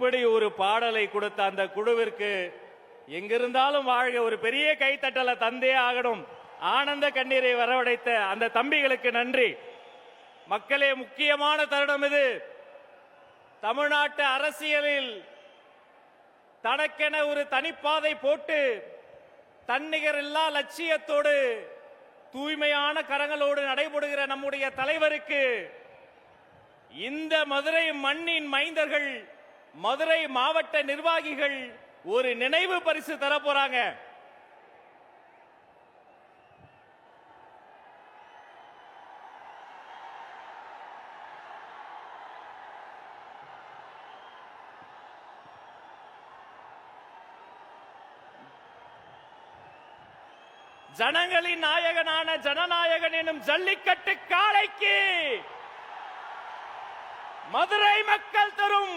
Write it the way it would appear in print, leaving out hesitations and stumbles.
இப்படி ஒரு பாடலை கொடுத்த அந்த குழுவிற்கு எங்கிருந்தாலும் வாழ்க ஒரு பெரிய கைத்தட்டலை தந்தே ஆகணும். ஆனந்த கண்ணீரை வரவழைத்த அந்த தம்பிகளுக்கு நன்றி. மக்களே, முக்கியமான தருணம் இது. தமிழ்நாட்டு அரசியலில் தனக்கென ஒரு தனிப்பாதை போட்டு தன்னிகர் இல்லா லட்சியத்தோடு தூய்மையான கரங்களோடு நடைபெறுகிற நம்முடைய தலைவருக்கு இந்த மதுரை மண்ணின் மைந்தர்கள், மதுரை மாவட்ட நிர்வாகிகள் ஒரு நினைவு பரிசு தர போறாங்க. ஜனங்களின் நாயகனான ஜனநாயகன் எனும் ஜல்லிக்கட்டு காளைக்கு மதுரை மக்கள் தரும்